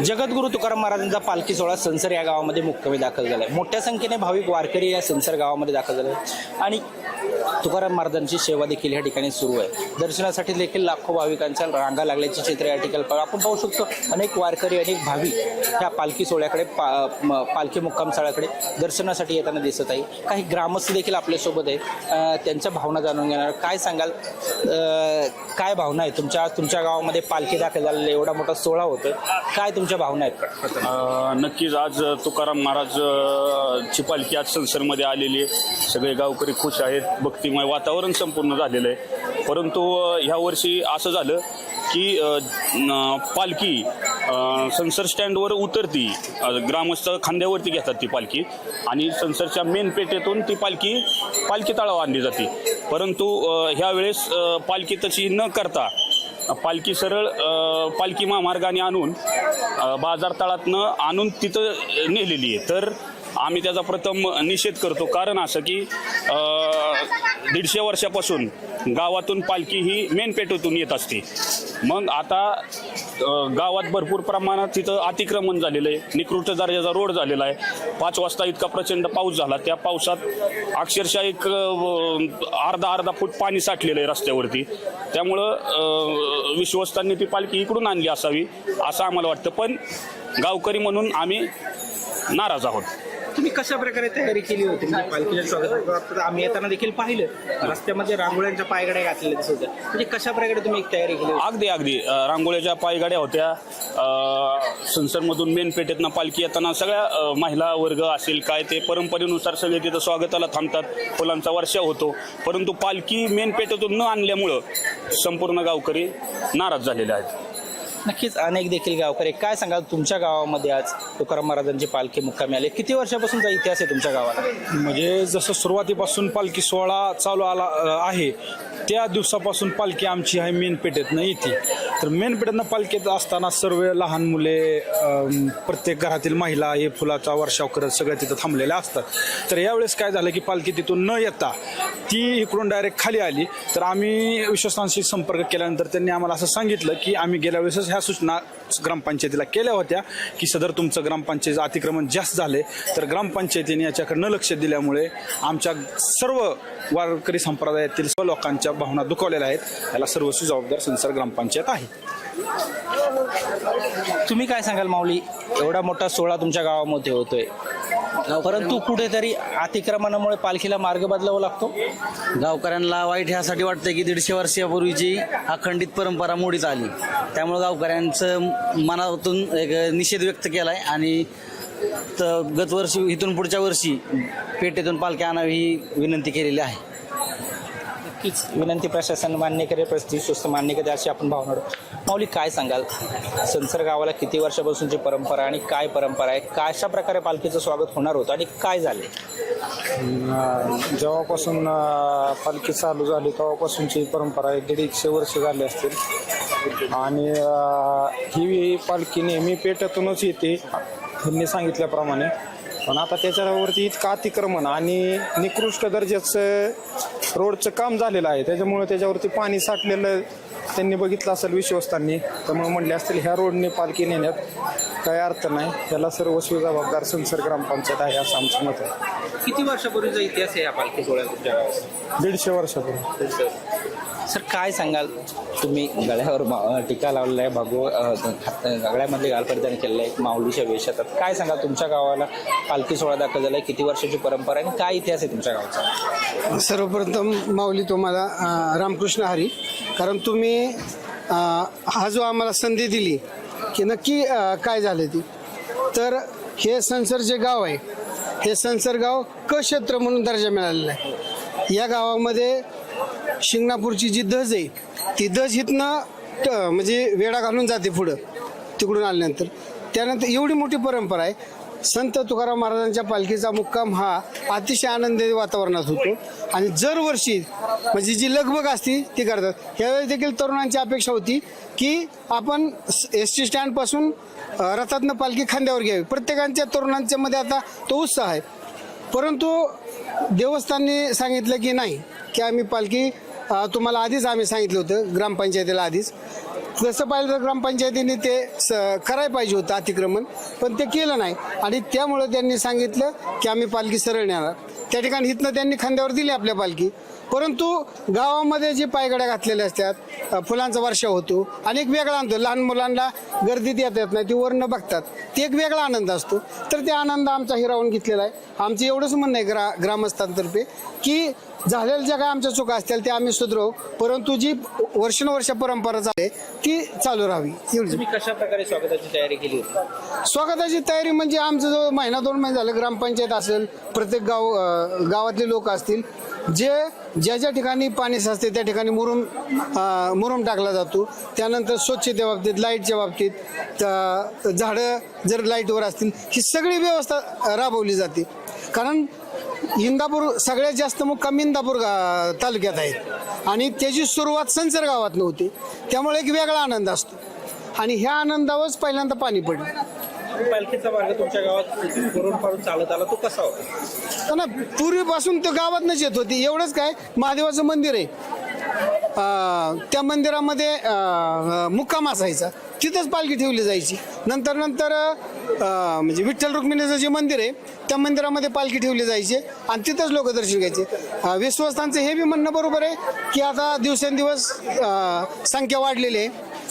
जगद्गुरू तुकाराम महाराजांचा पालखी सोहळा संसर या गावामध्ये मुक्कामी दाखल झाला आहे। मोठ्या संख्येने भाविक वारकरी या संसर गावामध्ये दाखल झाले आणि तुकाराम महाराजांची सेवा देखील या ठिकाणी सुरू आहे। दर्शनासाठी देखील लाखो भाविकांच्या रांगा लागल्याची चित्र या ठिकाणी आपण पाहू शकतो। अनेक वारकरी अनेक भाविक ह्या पालखी सोहळ्याकडे पालखी मुक्काम स्थळाकडे दर्शनासाठी येताना दिसत आहे। काही ग्रामस्थ देखील आपल्यासोबत आहेत, त्यांच्या भावना जाणून घेणार। काय सांगाल, काय भावना आहे तुमच्या गावामध्ये पालखी दाखल झालेला एवढा मोठा सोहळा होतोय, काय तुमच्या भावना आहेत? नक्कीच आज तुकाराम महाराज ची पालखी आज संसरमध्ये आलेली आहे। सगळे गावकरी खुश आहेत, भक्तिमय वातावरण संपूर्ण झालेलं आहे। परंतु ह्या वर्षी असं झालं की पालखी संसर स्टँडवर उतरती, ग्रामस्थ खांद्यावरती घेतात ती पालखी आणि संसरच्या मेन पेठेतून ती पालखी तळावर आणली जाते। परंतु ह्या वेळेस पालखी तशी न करता पालखी सरळ पालखी महामार्गाने आणून बाजार तळातनं आणून तिथं नेलेली आहे। तर आम्ही त्याचा प्रथम निषेध करतो, कारण असं की 150 वर्षापासून गावातून पालखी ही मेन पेठेतून येत असते। मग आता गावात भरपूर प्रमाणात तिथं अतिक्रमण झालेलं आहे, निकृष्ट दर्जाचा रोड झालेला आहे। 5 वाजता इतका प्रचंड पाऊस झाला, त्या पावसात अक्षरशः एक अर्धा फूट पाणी साठलेलं आहे रस्त्यावरती। त्यामुळं विश्वस्तांनी ती पालखी इकडून आणली असावी असं आम्हाला वाटतं, पण गावकरी म्हणून आम्ही नाराज आहोत। तुम्ही कशा प्रकारे तयारी केली होती? म्हणजे पालखीच्या स्वागत आम्ही येताना देखील पाहिलं, रस्त्यामध्ये रांगोळ्यांच्या पायगाड्या घातलेल्या दिसत होत्या, म्हणजे कशा प्रकारे तुम्ही एक तयारी केली? अगदी रांगोळ्याच्या पायगाड्या होत्या। संसरमधून मेन पेठेतनं पालखी येताना सगळ्या महिला वर्ग असेल काय ते परंपरेनुसार सगळे तिथं स्वागताला थांबतात, फुलांचा वर्षाव होतो। परंतु पालखी मेन पेठेतून न आणल्यामुळं संपूर्ण गावकरी नाराज झालेले आहेत। नक्कीच अनेक देखील गावकरी, काय सांगाल तुमच्या गावामध्ये आज तुकाराम महाराजांची पालखी मुक्कामी आली, किती वर्षापासूनचा इतिहास आहे तुमच्या गावाला? म्हणजे जसं सुरुवातीपासून पालखी सोहळा चालू आला आहे त्या दिवसापासून पालखी आमची आहे मेन पेठेतनं येते। तर मेन पेठेतनं पालखीत असताना सर्व लहान मुले, प्रत्येक घरातील महिला हे फुलाचा वर्षाव करत सगळ्या तिथं थांबलेल्या असतात। तर यावेळेस काय झालं की पालखी तिथून न येता ती इकडून डायरेक्ट खाली आली। तर आम्ही विश्वस्तांशी संपर्क केल्यानंतर त्यांनी आम्हाला असं सांगितलं की आम्ही गेल्या वेळेसच ह्या सूचना ग्रामपंचायतीला केल्या होत्या की सदर तुमचं ग्रामपंचायत अतिक्रमण जास्त झाले, तर ग्रामपंचायतीने याच्याकडे न लक्ष दिल्यामुळे आमच्या सर्व वारकरी संप्रदायातील सर्व लोकांच्या भावना दुखावलेल्या आहेत। याला सर्वस्वी जबाबदार संसर ग्रामपंचायत आहे। तुम्ही काय सांगाल माऊली, एवढा मोठा सोहळा तुमच्या गावामध्ये होतोय, परंतु कुठेतरी अतिक्रमणामुळे पालखीला मार्ग बदलावा लागतो? गावकऱ्यांना वाईट ह्यासाठी वाटतं की 150 वर्षापूर्वीची अखंडित परंपरा मोडीत आली, त्यामुळे गावकऱ्यांचं मनातून एक निषेध व्यक्त केला आहे आणि गत वर्षी इथून पुढच्या वर्षी पेठेतून पालखी आणावी ही विनंती केलेली आहे। नक्कीच विनंती प्रशासन मान्य करेल, विश्वस्त मान्य करेल अशी आपण भावना। माऊली काय सांगाल, संसर गावाला किती वर्षापासूनची परंपरा आणि काय परंपरा आहे, कशा प्रकारे पालखीचं स्वागत होणार होतं आणि काय झाले? जेव्हापासून पालखी चालू झाली तेव्हापासूनची परंपरा आहे, 150 वर्ष झाली असतील आणि ही पालखी नेहमी पेठेतूनच येते त्यांनी सांगितल्याप्रमाणे। पण आता त्याच्यावरती इतकं अतिक्रमण आणि निकृष्ट दर्जाचं रोडचं काम झालेलं आहे, त्याच्यामुळे त्याच्यावरती पाणी साठलेलं त्यांनी बघितलं असेल विश्वस्तांनी, त्यामुळे म्हणले असतील ह्या रोडने पालखी नेण्यात काही अर्थ नाही, त्याला सर्वस्वी जबाबदार संसर ग्रामपंचायत आहे असं आमचं मत आहे। किती वर्षापूर्वीचा इतिहास आहे या पालखी सोहळ्याच्या? 150 वर्षापूर्वी। सर काय सांगाल, तुम्ही गळ्यावर टीका लावलेला आहे, गळ्यामधले गाल परिधान केलेलं आहे माऊलीच्या वेशात, काय सांगाल तुमच्या गावाला पालखी सोहळा दाखल झाला आहे, किती वर्षाची परंपरा आहे आणि काय इतिहास आहे तुमच्या गावचा? सर्वप्रथम माऊली तुम्हाला रामकृष्ण हरी, कारण तुम्ही हा जो आम्हाला संधी दिली की नक्की काय झालं ती, तर हे संसर जे गाव आहे हे संसर गाव क क्षेत्र म्हणून दर्जा मिळालेला आहे। या गावामध्ये शिंगणापूरची जी दज आहे ती दज इथनं म्हणजे वेढा घालून जाते पुढं तिकडून आल्यानंतर। त्यानंतर एवढी मोठी परंपरा आहे, संत तुकाराम महाराजांच्या पालखीचा मुक्काम हा अतिशय आनंदी वातावरणात होतो आणि दरवर्षी म्हणजे जी लगबग असती ती करतात। यावेळी देखील तरुणांची अपेक्षा होती की आपण ST स्टँडपासून रथातनं पालखी खांद्यावर घ्यावी, प्रत्येकांच्या तरुणांच्या मध्ये आता तो उत्साह आहे। परंतु देवस्थानने सांगितलं की नाही, की आम्ही पालखी तुम्हाला आधीच आम्ही सांगितलं होतं ग्रामपंचायतीला आधीच तसं पाहिलं तर ग्रामपंचायतीने ते करायला पाहिजे होतं अतिक्रमण, पण ते केलं नाही आणि त्यामुळं त्यांनी सांगितलं की आम्ही पालखी सरळ नेणार. त्या ठिकाणी इथनं त्यांनी खांद्यावर दिली आपल्या पालखी, परंतु गावामध्ये जे पायगड्या घातलेल्या असतात, फुलांचा वर्षाव होतो आणि एक वेगळा आणतो. लहान मुलांना गर्दीत येत नाही, ती वरनं बघतात, ते एक वेगळा आनंद असतो. तर ते आनंद आमचा हिरावून घेतलेला आहे. आमचं एवढंच म्हणणं आहे ग्रामस्थांतर्फे की झालेल्या ज्या काय आमच्या चुका असतील ते आम्ही सुधरवू, परंतु जी वर्षानुवर्ष परंपरा आहे ती चालू राहावी. एवढी तुम्ही कशा प्रकारे स्वागताची तयारी केली होती? स्वागताची तयारी म्हणजे आमचं जो महिना 2 महिने झालं ग्रामपंचायत असेल, प्रत्येक गावातले लोक असतील, ज्या ज्या ठिकाणी पाणी साचते त्या ठिकाणी मुरुम टाकला जातो. त्यानंतर स्वच्छते बाबतीत, लाईटच्या बाबतीत, झाडं जर लाईटवर असतील, ही सगळी व्यवस्था राबवली जाते. कारण इंदापूर सगळ्यात जास्त मुक्काम इंदापूर तालुक्यात आहेत आणि त्याची सुरुवात संसर गावात नव्हती, त्यामुळे एक वेगळा आनंद असतो आणि ह्या आनंदावरच पहिल्यांदा पाणी पडलं. पालखीचा मार्ग तुमच्या गावात करून पाडून चालत आला, तो कसा होता? ना पूर्वीपासून तो गावातनंच येत होती. एवढंच काय, महादेवाचं मंदिर आहे, त्या मंदिरामध्ये मुक्काम असायचा, तिथंच पालखी ठेवली जायची. नंतर म्हणजे विठ्ठल रुक्मिणीचं जे मंदिर आहे त्या मंदिरामध्ये पालखी ठेवली जायची आणि तिथंच लोक दर्शन घ्यायचे. विश्वस्तांचं हे बी म्हणणं बरोबर आहे की आता दिवसेंदिवस संख्या वाढलेली आहे,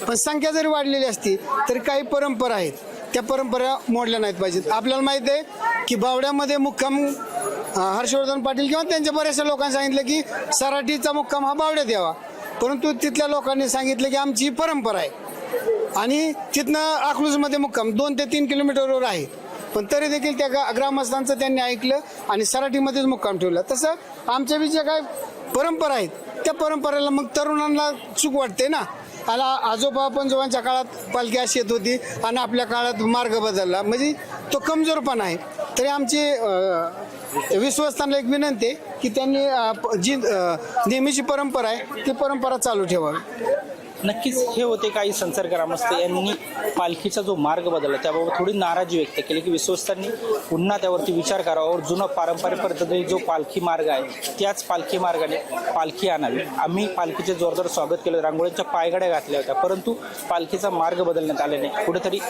पण संख्या जरी वाढलेली असती तरी काही परंपरा आहेत, त्या परंपरा मोडल्या नाहीत पाहिजेत. आपल्याला माहित आहे की बावड्यामध्ये मुक्काम हर्षवर्धन पाटील किंवा त्यांच्या बऱ्याचशा लोकांनी सांगितलं की सराटीचा मुक्काम हा बावड्यात यावा, परंतु तिथल्या लोकांनी सांगितलं की आमची ही परंपरा आहे आणि तिथनं अकलूजमध्ये मुक्काम 2 ते 3 किलोमीटरवर आहे, पण तरी देखील त्या ग्रामस्थांचं त्यांनी ऐकलं आणि सराटीमध्येच मुक्काम ठेवला. तसं आमच्या बी ज्या काय परंपरा आहेत त्या परंपरेला मग तरुणांना चूक वाटते ना. आजोबा पंजोबांच्या काळात पालखी अशी येत होती आणि आपल्या काळात मार्ग बदलला, म्हणजे तो कमजोरपणा आहे. तरी आमची विश्वस्तांना एक विनंती आहे की त्यांनी जी नेहमीची परंपरा आहे ती परंपरा चालू ठेवावी. नक्कीच हे होते काही संसर ग्रामस्थ यांनी पालखीचा जो मार्ग बदलला त्याबाबत थोडी नाराजी व्यक्त केली की विश्वस्तांनी पुन्हा त्यावरती विचार करावा और जुनं पारंपरिक पद्धतीने जो पालखी मार्ग आहे त्याच पालखी मार्गाने पालखी आणावी. आम्ही पालखीचे जोरदार स्वागत केलं, रांगोळीच्या पायगड्या घातल्या होत्या, परंतु पालखीचा मार्ग बदलण्यात आल्याने कुठेतरी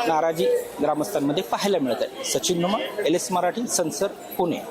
नाराजी ग्रामस्थांमध्ये पाहायला मिळत आहे. सचिन नुमा, LS मराठी, संसर, पुणे.